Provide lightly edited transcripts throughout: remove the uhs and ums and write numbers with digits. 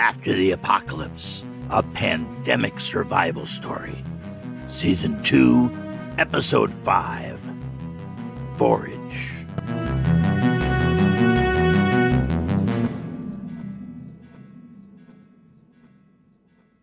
After the Apocalypse, a pandemic survival story. Season 2, Episode 5, Forage.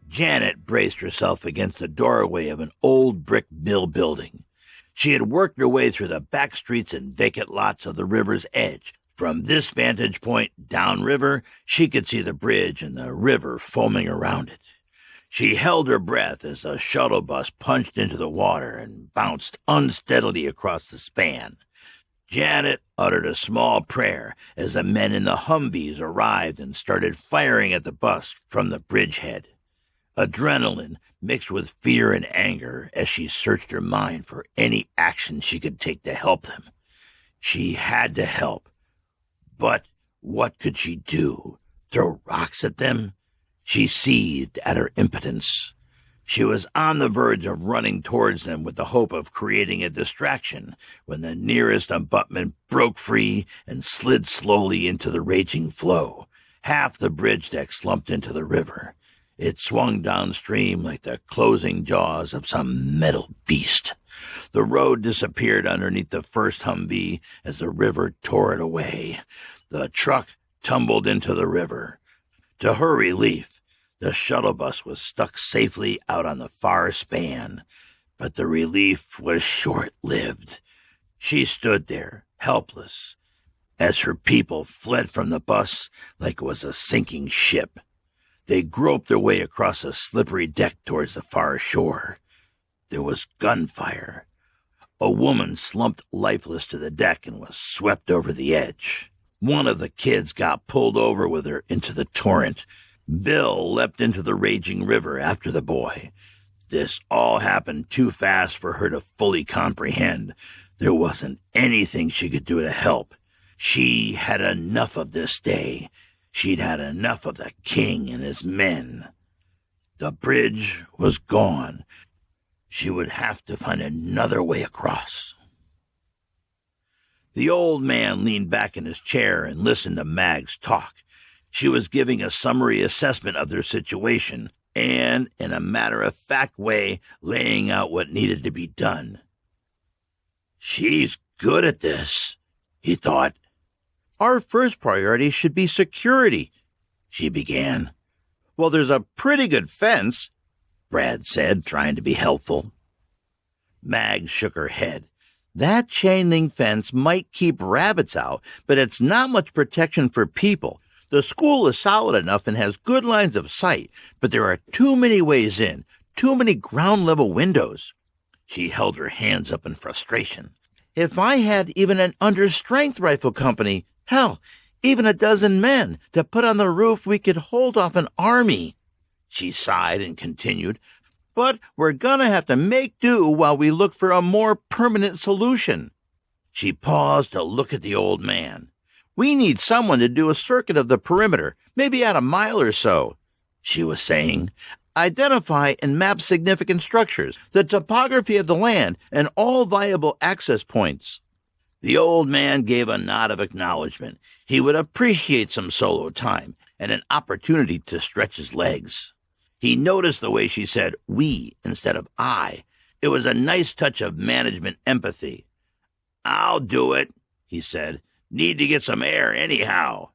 Janet braced herself against the doorway of an old brick mill building. She had worked her way through the back streets and vacant lots of the river's edge. From this vantage point downriver, she could see the bridge and the river foaming around it. She held her breath as the shuttle bus punched into the water and bounced unsteadily across the span. Janet uttered a small prayer as the men in the Humvees arrived and started firing at the bus from the bridgehead. Adrenaline mixed with fear and anger as she searched her mind for any action she could take to help them. She had to help. But what could she do? Throw rocks at them? She seethed at her impotence. She was on the verge of running towards them with the hope of creating a distraction when the nearest abutment broke free and slid slowly into the raging flow. Half the bridge deck slumped into the river. It swung downstream like the closing jaws of some metal beast. The road disappeared underneath the first Humvee as the river tore it away. The truck tumbled into the river. To her relief, the shuttle bus was stuck safely out on the far span. But the relief was short-lived. She stood there, helpless, as her people fled from the bus like it was a sinking ship. They groped their way across a slippery deck towards the far shore. There was gunfire. A woman slumped lifeless to the deck and was swept over the edge. One of the kids got pulled over with her into the torrent. Bill leapt into the raging river after the boy. This all happened too fast for her to fully comprehend. There wasn't anything she could do to help. She had enough of this day. She'd had enough of the king and his men. The bridge was gone. She would have to find another way across. The old man leaned back in his chair and listened to Mags talk. She was giving a summary assessment of their situation and, in a matter-of-fact way, laying out what needed to be done. She's good at this, he thought. Our first priority should be security, she began. Well, there's a pretty good fence, Brad said, trying to be helpful. Mag shook her head. That chain-link fence might keep rabbits out, but it's not much protection for people. The school is solid enough and has good lines of sight, but there are too many ways in, too many ground-level windows. She held her hands up in frustration. If I had even an understrength rifle company, hell, even a dozen men, to put on the roof, we could hold off an army. She sighed and continued, but we're gonna have to make do while we look for a more permanent solution. She paused to look at the old man. We need someone to do a circuit of the perimeter, maybe out a mile or so, she was saying. Identify and map significant structures, the topography of the land, and all viable access points. The old man gave a nod of acknowledgement. He would appreciate some solo time and an opportunity to stretch his legs. He noticed the way she said we instead of I. It was a nice touch of management empathy. I'll do it, he said. Need to get some air anyhow.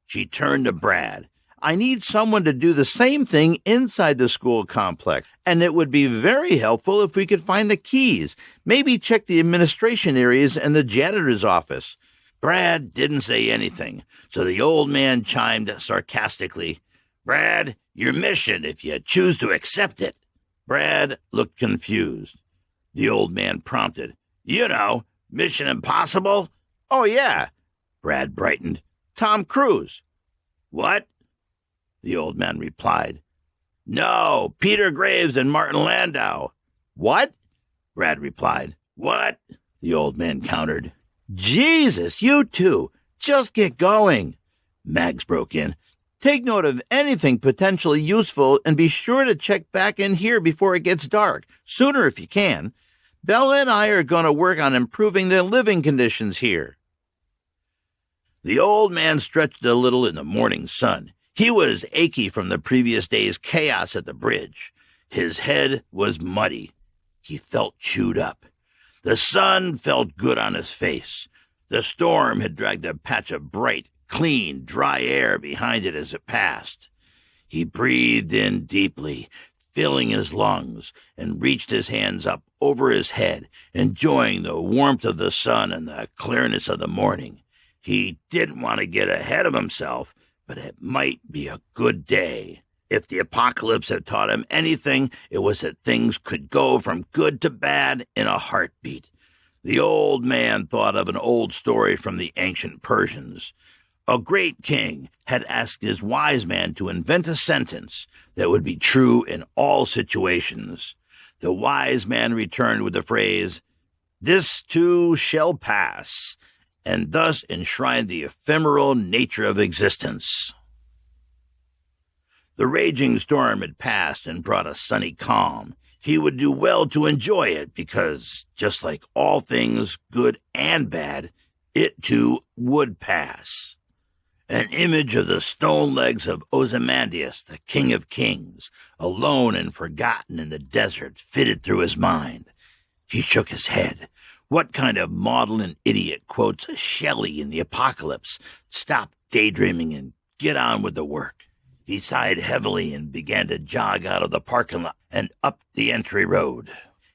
She turned to Brad. I need someone to do the same thing inside the school complex, and it would be very helpful if we could find the keys. Maybe check the administration areas and the janitor's office. Brad didn't say anything, so the old man chimed sarcastically. Brad, your mission if you choose to accept it. Brad looked confused. The old man prompted. You know, Mission Impossible? Oh, yeah. Brad brightened. Tom Cruise. What? The old man replied. No, Peter Graves and Martin Landau. What? Brad replied. What? The old man countered. Jesus, you two. Just get going. Mags broke in. Take note of anything potentially useful and be sure to check back in here before it gets dark. Sooner if you can. Bella and I are going to work on improving the living conditions here. The old man stretched a little in the morning sun. He was achy from the previous day's chaos at the bridge. His head was muddy. He felt chewed up. The sun felt good on his face. The storm had dragged a patch of bright, clean, dry air behind it as it passed. He breathed in deeply, filling his lungs, and reached his hands up over his head, enjoying the warmth of the sun and the clearness of the morning. He didn't want to get ahead of himself, but it might be a good day. If the apocalypse had taught him anything, it was that things could go from good to bad in a heartbeat. The old man thought of an old story from the ancient Persians. A great king had asked his wise man to invent a sentence that would be true in all situations. The wise man returned with the phrase, "This too shall pass," and thus enshrined the ephemeral nature of existence. The raging storm had passed and brought a sunny calm. He would do well to enjoy it because, just like all things good and bad, it too would pass. An image of the stone legs of Ozymandias, the king of kings, alone and forgotten in the desert, fitted through his mind. He shook his head. What kind of maudlin idiot quotes Shelley in the Apocalypse? Stop daydreaming and get on with the work. He sighed heavily and began to jog out of the parking lot and up the entry road,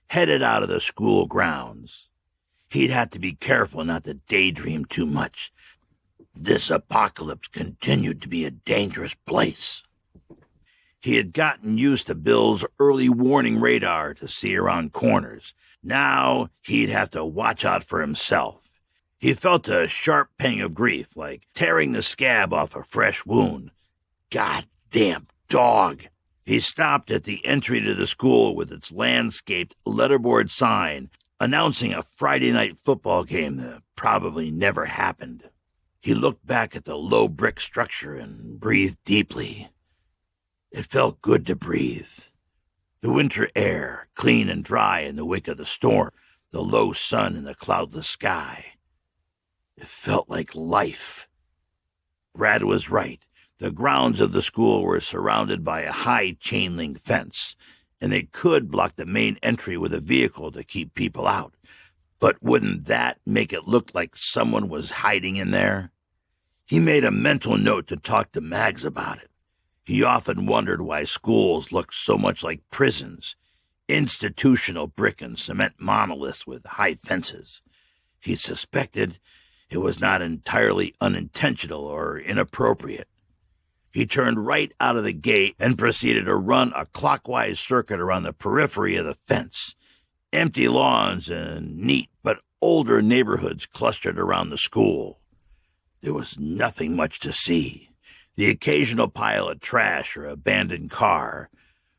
headed out of the school grounds. He'd have to be careful not to daydream too much. This apocalypse continued to be a dangerous place. He had gotten used to Bill's early warning radar to see around corners. Now he'd have to watch out for himself. He felt a sharp pang of grief, like tearing the scab off a fresh wound. Goddamn dog! He stopped at the entry to the school with its landscaped letterboard sign announcing a Friday night football game that probably never happened. He looked back at the low brick structure and breathed deeply. It felt good to breathe. The winter air, clean and dry in the wake of the storm, the low sun and the cloudless sky. It felt like life. Brad was right. The grounds of the school were surrounded by a high chain-link fence, and they could block the main entry with a vehicle to keep people out. But wouldn't that make it look like someone was hiding in there? He made a mental note to talk to Mags about it. He often wondered why schools looked so much like prisons, institutional brick and cement monoliths with high fences. He suspected it was not entirely unintentional or inappropriate. He turned right out of the gate and proceeded to run a clockwise circuit around the periphery of the fence. Empty lawns and neat but older neighborhoods clustered around the school. There was nothing much to see. The occasional pile of trash or abandoned car.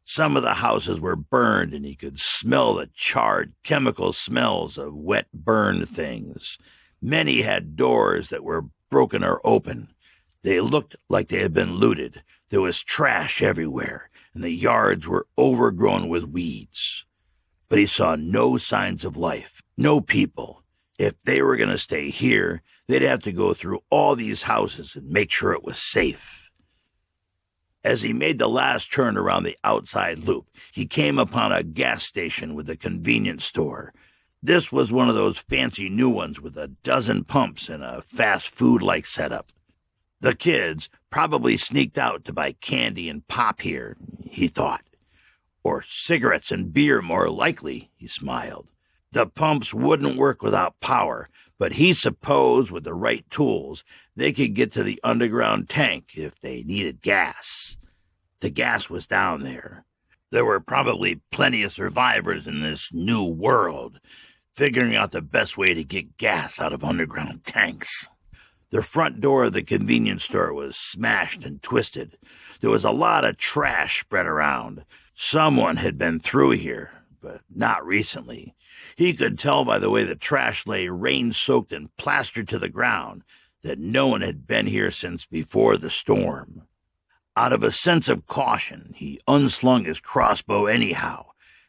Some of the houses were burned, and he could smell the charred chemical smells of wet, burned things. Many had doors that were broken or open. They looked like they had been looted. There was trash everywhere, and the yards were overgrown with weeds. But he saw no signs of life, no people. If they were going to stay here, they'd have to go through all these houses and make sure it was safe. As he made the last turn around the outside loop, he came upon a gas station with a convenience store. This was one of those fancy new ones with a dozen pumps and a fast food-like setup. The kids probably sneaked out to buy candy and pop here, he thought. Or cigarettes and beer, more likely, he smiled. The pumps wouldn't work without power, but he supposed with the right tools they could get to the underground tank if they needed gas. The gas was down there. There were probably plenty of survivors in this new world, figuring out the best way to get gas out of underground tanks. The front door of the convenience store was smashed and twisted. There was a lot of trash spread around. Someone had been through here, but not recently. He could tell by the way the trash lay rain-soaked and plastered to the ground that no one had been here since before the storm. Out of a sense of caution, he unslung his crossbow anyhow.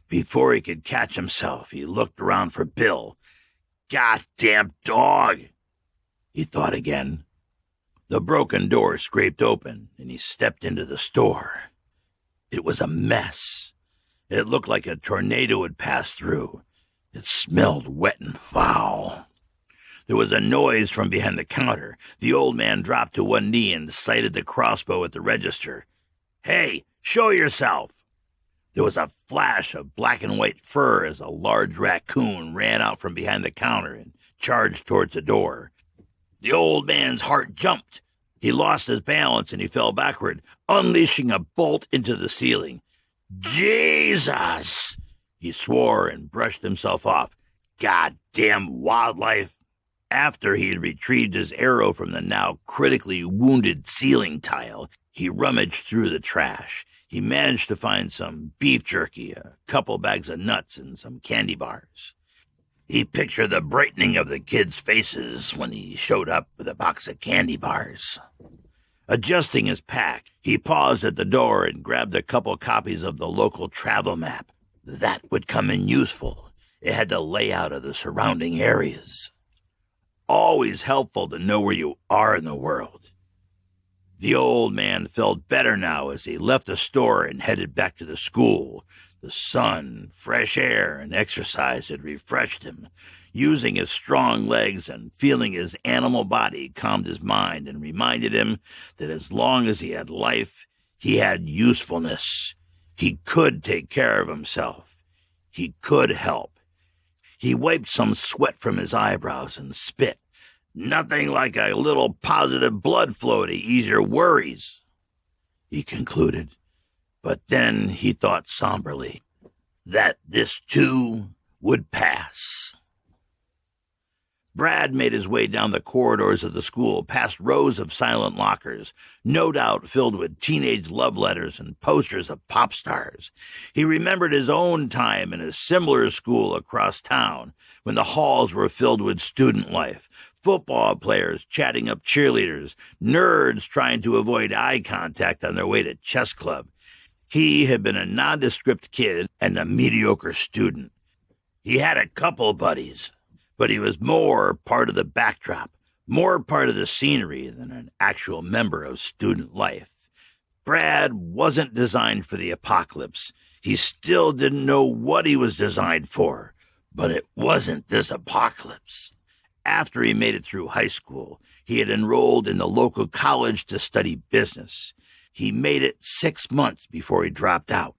Before he could catch himself, he looked around for Bill. "Goddamn dog!" he thought again. The broken door scraped open, and he stepped into the store. It was a mess. It looked like a tornado had passed through. It smelled wet and foul. There was a noise from behind the counter. The old man dropped to one knee and sighted the crossbow at the register. "Hey, show yourself!" There was a flash of black and white fur as a large raccoon ran out from behind the counter and charged towards the door. The old man's heart jumped. He lost his balance and he fell backward, unleashing a bolt into the ceiling. "Jesus!" he swore and brushed himself off. "Goddamn wildlife!" After he had retrieved his arrow from the now critically wounded ceiling tile, he rummaged through the trash. He managed to find some beef jerky, a couple bags of nuts, and some candy bars. He pictured the brightening of the kids' faces when he showed up with a box of candy bars. Adjusting his pack, he paused at the door and grabbed a couple copies of the local travel map. That would come in useful. It had the layout of the surrounding areas. Always helpful to know where you are in the world. The old man felt better now as he left the store and headed back to the school. The sun, fresh air, and exercise had refreshed him. Using his strong legs and feeling his animal body calmed his mind and reminded him that as long as he had life, he had usefulness. He could take care of himself. He could help. He wiped some sweat from his eyebrows and spit. "Nothing like a little positive blood flow to ease your worries," he concluded. But then he thought somberly that this too would pass. Brad made his way down the corridors of the school, past rows of silent lockers, no doubt filled with teenage love letters and posters of pop stars. He remembered his own time in a similar school across town, when the halls were filled with student life, football players chatting up cheerleaders, nerds trying to avoid eye contact on their way to chess club. He had been a nondescript kid and a mediocre student. He had a couple buddies, but he was more part of the backdrop, more part of the scenery than an actual member of student life. Brad wasn't designed for the apocalypse. He still didn't know what he was designed for, but it wasn't this apocalypse. After he made it through high school, he had enrolled in the local college to study business. He made it 6 months before he dropped out,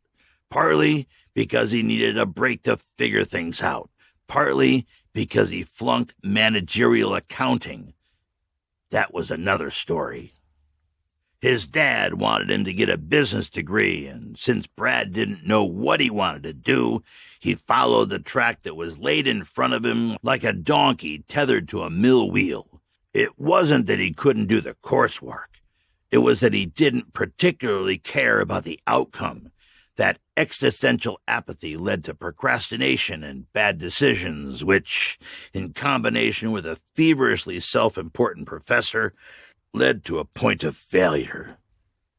partly because he needed a break to figure things out, partly because he flunked managerial accounting. That was another story. His dad wanted him to get a business degree, and since Brad didn't know what he wanted to do, he followed the track that was laid in front of him like a donkey tethered to a mill wheel. It wasn't that he couldn't do the coursework. It was that he didn't particularly care about the outcome. That existential apathy led to procrastination and bad decisions, which, in combination with a feverishly self-important professor, led to a point of failure.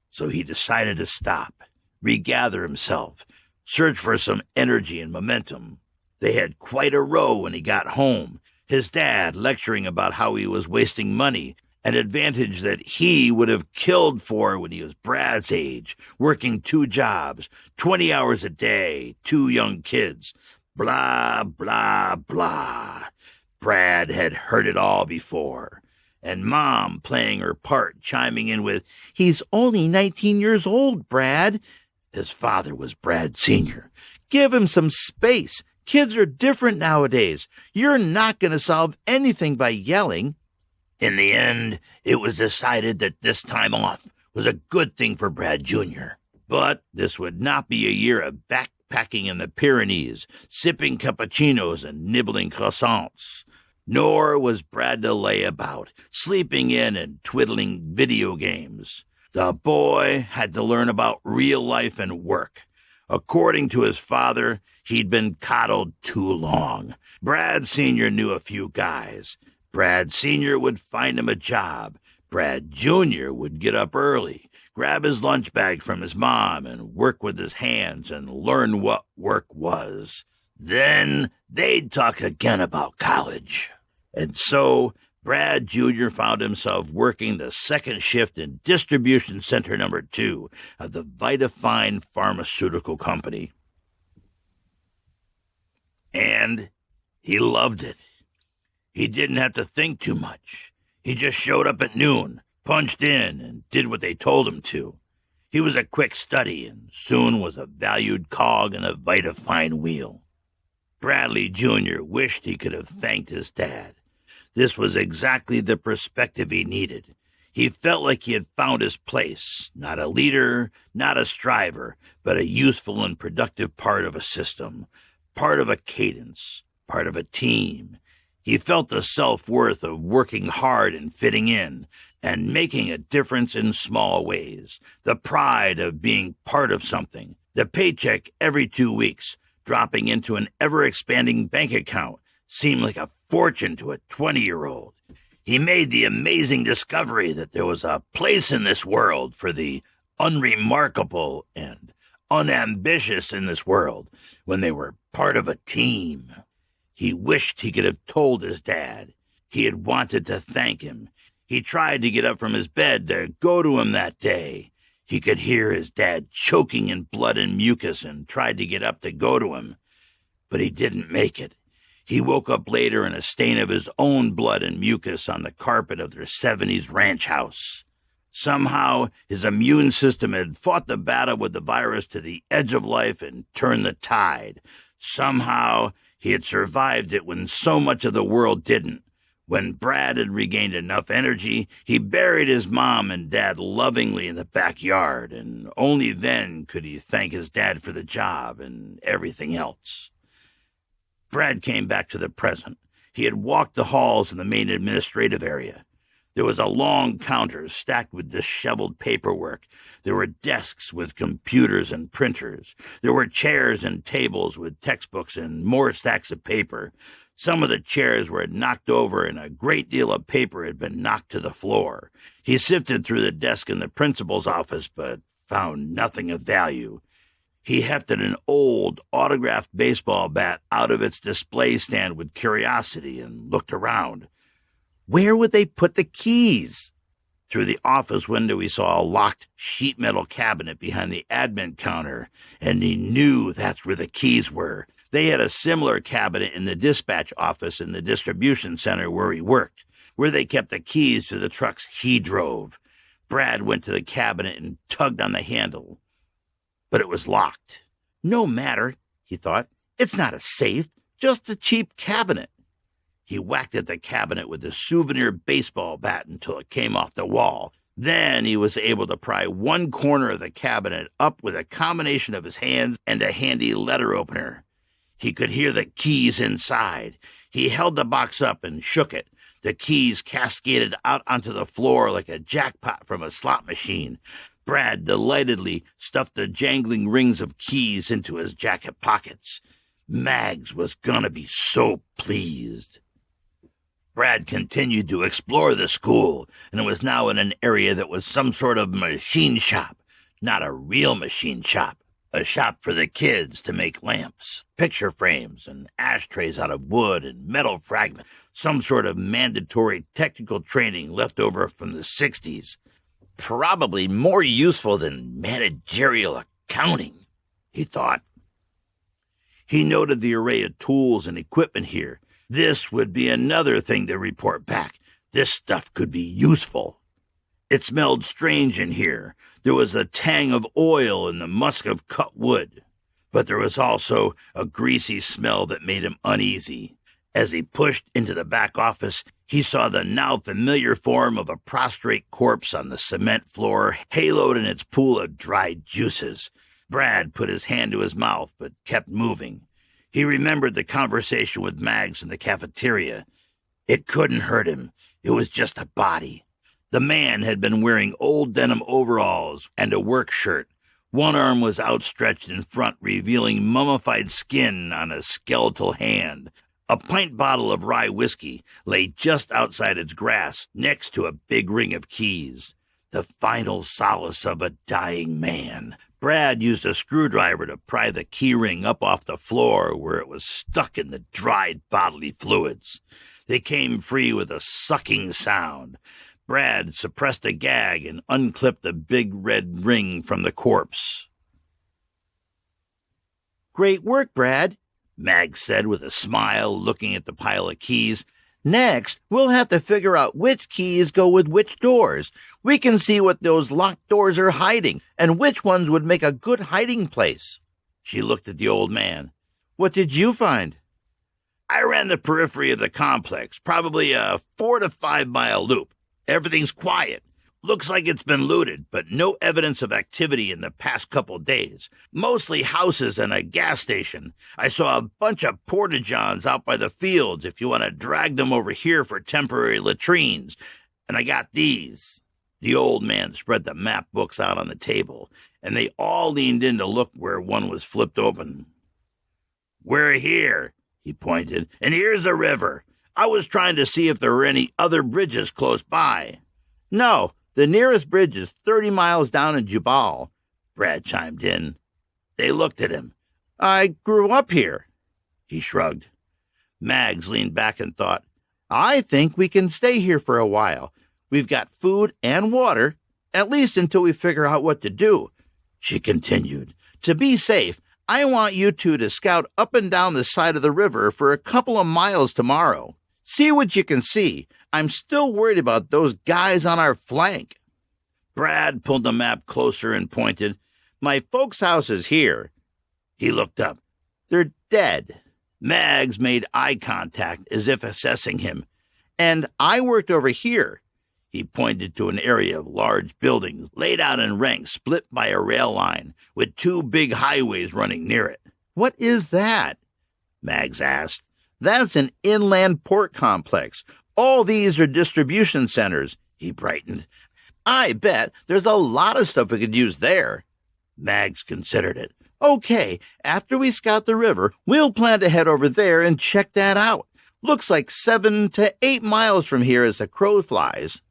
So he decided to stop, regather himself, search for some energy and momentum. They had quite a row when he got home, his dad lecturing about how he was wasting money, an advantage that he would have killed for when he was Brad's age, working 2 jobs, 20 hours a day, 2 young kids. Blah, blah, blah. Brad had heard it all before. And Mom playing her part, chiming in with, "He's only 19 years old, Brad." His father was Brad Sr. "Give him some space. Kids are different nowadays. You're not going to solve anything by yelling." In the end, it was decided that this time off was a good thing for Brad Jr. But this would not be a year of backpacking in the Pyrenees, sipping cappuccinos and nibbling croissants. Nor was Brad to lay about, sleeping in and twiddling video games. The boy had to learn about real life and work. According to his father, he'd been coddled too long. Brad Sr. knew a few guys. Brad Sr. would find him a job. Brad Jr. would get up early, grab his lunch bag from his mom, and work with his hands and learn what work was. Then they'd talk again about college. And so Brad Jr. found himself working the second shift in Distribution Center number 2 of the Vitafine Pharmaceutical Company. And he loved it. He didn't have to think too much. He just showed up at noon, punched in, and did what they told him to. He was a quick study and soon was a valued cog in a Vitafine wheel. Bradley Jr. wished he could have thanked his dad. This was exactly the perspective he needed. He felt like he had found his place, not a leader, not a striver, but a useful and productive part of a system, part of a cadence, part of a team. He felt the self-worth of working hard and fitting in, and making a difference in small ways, the pride of being part of something, the paycheck every 2 weeks, dropping into an ever-expanding bank account, seemed like a fortune to a 20-year-old. He made the amazing discovery that there was a place in this world for the unremarkable and unambitious in this world when they were part of a team. He wished he could have told his dad. He had wanted to thank him. He tried to get up from his bed to go to him that day. He could hear his dad choking in blood and mucus and tried to get up to go to him. But he didn't make it. He woke up later in a stain of his own blood and mucus on the carpet of their 70s ranch house. Somehow, his immune system had fought the battle with the virus to the edge of life and turned the tide. Somehow, he had survived it when so much of the world didn't. When Brad had regained enough energy, he buried his mom and dad lovingly in the backyard, and only then could he thank his dad for the job and everything else. Brad came back to the present. He had walked the halls in the main administrative area. There was a long counter stacked with disheveled paperwork. There were desks with computers and printers. There were chairs and tables with textbooks and more stacks of paper. Some of the chairs were knocked over and a great deal of paper had been knocked to the floor. He sifted through the desk in the principal's office, but found nothing of value. He hefted an old, autographed baseball bat out of its display stand with curiosity and looked around. Where would they put the keys? Through the office window he saw a locked sheet metal cabinet behind the admin counter, and he knew that's where the keys were. They had a similar cabinet in the dispatch office in the distribution center where he worked, where they kept the keys to the trucks he drove. Brad went to the cabinet and tugged on the handle. But it was locked. No matter, he thought. It's not a safe, just a cheap cabinet. He whacked at the cabinet with a souvenir baseball bat until it came off the wall. Then he was able to pry one corner of the cabinet up with a combination of his hands and a handy letter opener. He could hear the keys inside. He held the box up and shook it. The keys cascaded out onto the floor like a jackpot from a slot machine. Brad delightedly stuffed the jangling rings of keys into his jacket pockets. Mags was gonna be so pleased. Brad continued to explore the school, and was now in an area that was some sort of machine shop. Not a real machine shop. A shop for the kids to make lamps, picture frames, and ashtrays out of wood and metal fragments. Some sort of mandatory technical training left over from the 60s. Probably more useful than managerial accounting, he thought. He noted the array of tools and equipment here. This would be another thing to report back. This stuff could be useful. It smelled strange in here. There was a tang of oil and the musk of cut wood. But there was also a greasy smell that made him uneasy. As he pushed into the back office, he saw the now familiar form of a prostrate corpse on the cement floor, haloed in its pool of dried juices. Brad put his hand to his mouth, but kept moving. He remembered the conversation with Mags in the cafeteria. It couldn't hurt him. It was just a body. The man had been wearing old denim overalls and a work shirt. One arm was outstretched in front, revealing mummified skin on a skeletal hand. A pint bottle of rye whiskey lay just outside its grasp, next to a big ring of keys. The final solace of a dying man. Brad used a screwdriver to pry the key ring up off the floor where it was stuck in the dried bodily fluids. They came free with a sucking sound. Brad suppressed a gag and unclipped the big red ring from the corpse. "Great work, Brad," Mag said with a smile, looking at the pile of keys. "Next, we'll have to figure out which keys go with which doors. We can see what those locked doors are hiding, and which ones would make a good hiding place." She looked at the old man. "What did you find?" "I ran the periphery of the complex, probably a 4 to 5 mile loop. Everything's quiet. Looks like it's been looted, but no evidence of activity in the past couple days. Mostly houses and a gas station. I saw a bunch of porta-johns out by the fields if you want to drag them over here for temporary latrines. And I got these." The old man spread the map books out on the table, and they all leaned in to look where one was flipped open. "We're here," he pointed, "and here's the river. I was trying to see if there were any other bridges close by." "No. The nearest bridge is 30 miles down in Jubal," Brad chimed in. They looked at him. "I grew up here." He shrugged. Mags leaned back and thought, "I think we can stay here for a while. We've got food and water, at least until we figure out what to do." She continued, "To be safe, I want you two to scout up and down the side of the river for a couple of miles tomorrow. See what you can see. I'm still worried about those guys on our flank." Brad pulled the map closer and pointed. "My folks' house is here." He looked up. "They're dead." Mags made eye contact as if assessing him. "And I worked over here." He pointed to an area of large buildings laid out in ranks split by a rail line, with 2 big highways running near it. "What is that?" Mags asked. "That's an inland port complex. All these are distribution centers." He brightened. "I bet there's a lot of stuff we could use there." Mags considered it. "Okay, after we scout the river, we'll plan to head over there and check that out. Looks like 7 to 8 miles from here as the crow flies."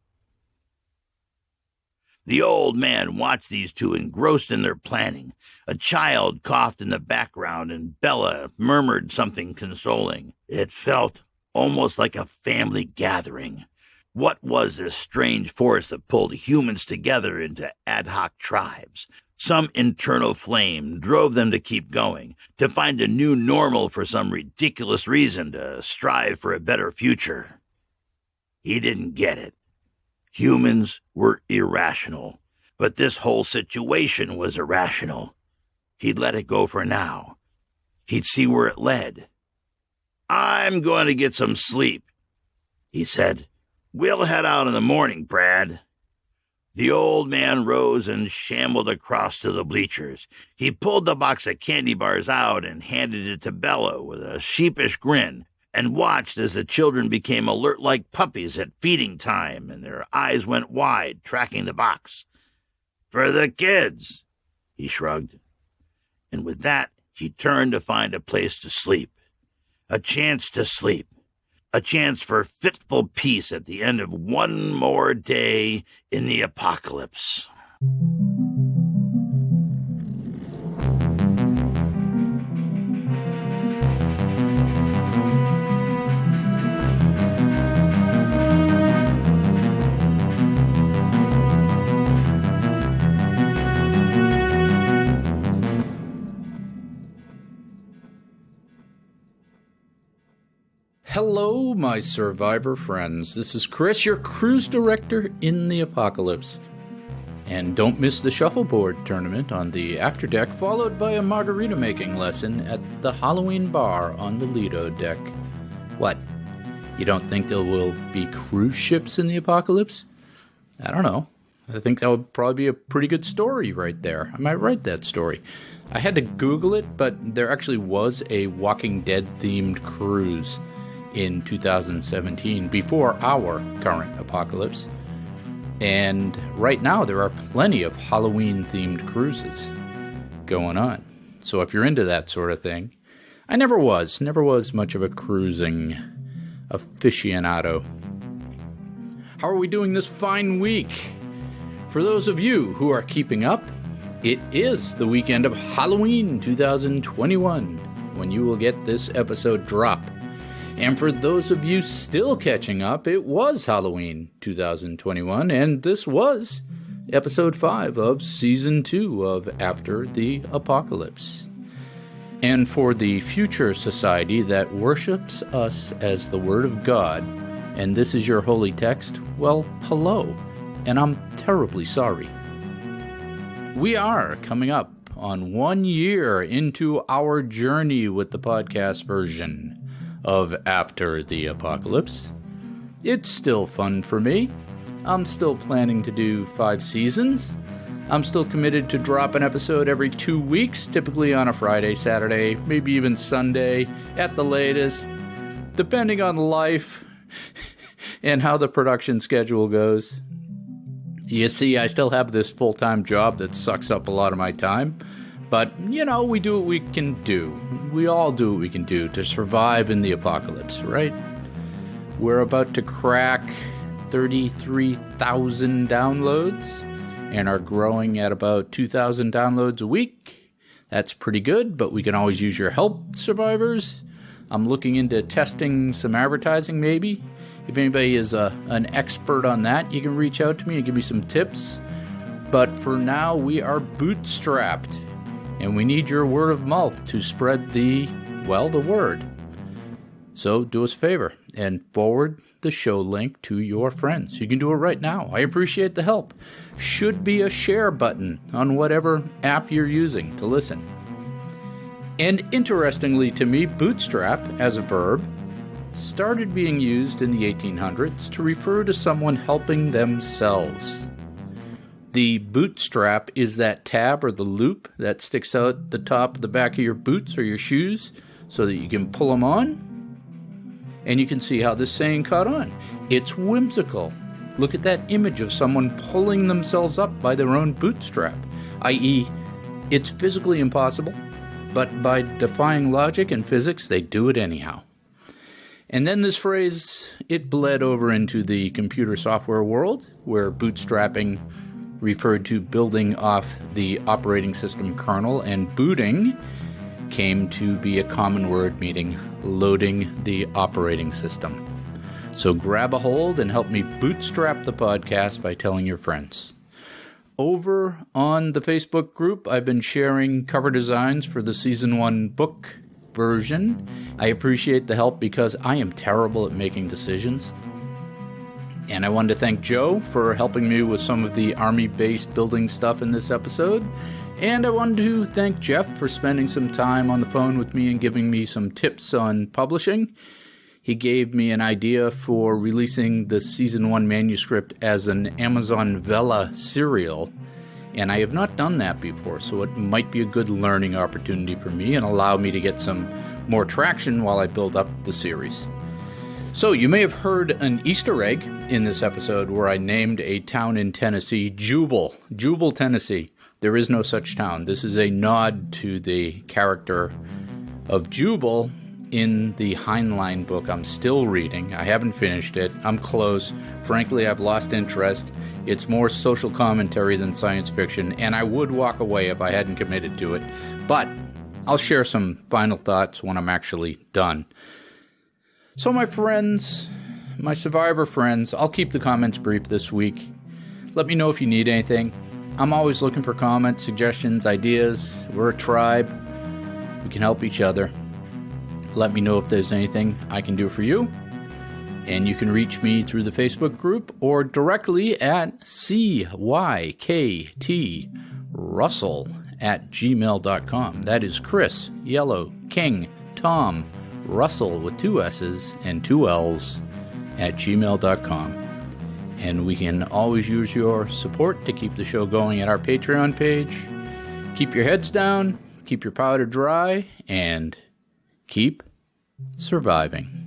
The old man watched these two engrossed in their planning. A child coughed in the background, and Bella murmured something consoling. It felt almost like a family gathering. What was this strange force that pulled humans together into ad hoc tribes? Some internal flame drove them to keep going, to find a new normal for some ridiculous reason, to strive for a better future. He didn't get it. Humans were irrational, but this whole situation was irrational. He'd let it go for now. He'd see where it led. "I'm going to get some sleep," he said. "We'll head out in the morning, Brad." The old man rose and shambled across to the bleachers. He pulled the box of candy bars out and handed it to Bella with a sheepish grin, and watched as the children became alert like puppies at feeding time, and their eyes went wide, tracking the box. "For the kids," he shrugged. And with that, he turned to find a place to sleep. A chance to sleep. A chance for fitful peace at the end of one more day in the apocalypse. Hello, my survivor friends. This is Chris, your cruise director in the apocalypse. And don't miss the shuffleboard tournament on the afterdeck, followed by a margarita making lesson at the Halloween bar on the Lido deck. What? You don't think there will be cruise ships in the apocalypse? I don't know. I think that would probably be a pretty good story right there. I might write that story. I had to Google it, but there actually was a Walking Dead themed cruise in 2017, before our current apocalypse. And right now there are plenty of Halloween-themed cruises going on. So if you're into that sort of thing, I never was much of a cruising aficionado. How are we doing this fine week? For those of you who are keeping up, it is the weekend of Halloween 2021 when you will get this episode drop. And for those of you still catching up, it was Halloween 2021, and this was episode 5 of season 2 of After the Apocalypse. And for the future society that worships us as the Word of God, and this is your holy text, well, hello, and I'm terribly sorry. We are coming up on 1 year into our journey with the podcast version of After the Apocalypse. It's still fun for me. I'm still planning to do 5 seasons. I'm still committed to drop an episode every 2 weeks, typically on a Friday, Saturday, maybe even Sunday at the latest, depending on life and how the production schedule goes. You see, I still have this full-time job that sucks up a lot of my time, but, you know, we do what we can do. We all do what we can do to survive in the apocalypse, right? We're about to crack 33,000 downloads and are growing at about 2,000 downloads a week. That's pretty good, but we can always use your help, survivors. I'm looking into testing some advertising, maybe. If anybody is an expert on that, you can reach out to me and give me some tips. But for now, we are bootstrapped, and we need your word of mouth to spread the word. So do us a favor and forward the show link to your friends. You can do it right now. I appreciate the help. Should be a share button on whatever app you're using to listen. And interestingly to me, bootstrap as a verb started being used in the 1800s to refer to someone helping themselves. The bootstrap is that tab or the loop that sticks out the top of the back of your boots or your shoes so that you can pull them on. And you can see how this saying caught on. It's whimsical. Look at that image of someone pulling themselves up by their own bootstrap, i.e., it's physically impossible, but by defying logic and physics, they do it anyhow. And then this phrase, it bled over into the computer software world, where bootstrapping referred to building off the operating system kernel, and booting came to be a common word meaning loading the operating system. So grab a hold and help me bootstrap the podcast by telling your friends. Over on the Facebook group, I've been sharing cover designs for the Season 1 book version. I appreciate the help because I am terrible at making decisions. And I wanted to thank Joe for helping me with some of the army-based building stuff in this episode. And I wanted to thank Jeff for spending some time on the phone with me and giving me some tips on publishing. He gave me an idea for releasing the Season 1 manuscript as an Amazon Vella serial. And I have not done that before, so it might be a good learning opportunity for me and allow me to get some more traction while I build up the series. So you may have heard an Easter egg in this episode where I named a town in Tennessee Jubal, Tennessee. There is no such town. This is a nod to the character of Jubal in the Heinlein book I'm still reading. I haven't finished it. I'm close. Frankly, I've lost interest. It's more social commentary than science fiction, and I would walk away if I hadn't committed to it. But I'll share some final thoughts when I'm actually done. So my friends, my survivor friends, I'll keep the comments brief this week. Let me know if you need anything. I'm always looking for comments, suggestions, ideas. We're a tribe. We can help each other. Let me know if there's anything I can do for you. And you can reach me through the Facebook group or directly at cykTrussell@gmail.com. That is Chris, Yellow, King, Tom, Russell with 2 S's and 2 L's at gmail.com. And we can always use your support to keep the show going at our Patreon page. Keep your heads down, keep your powder dry, and keep surviving.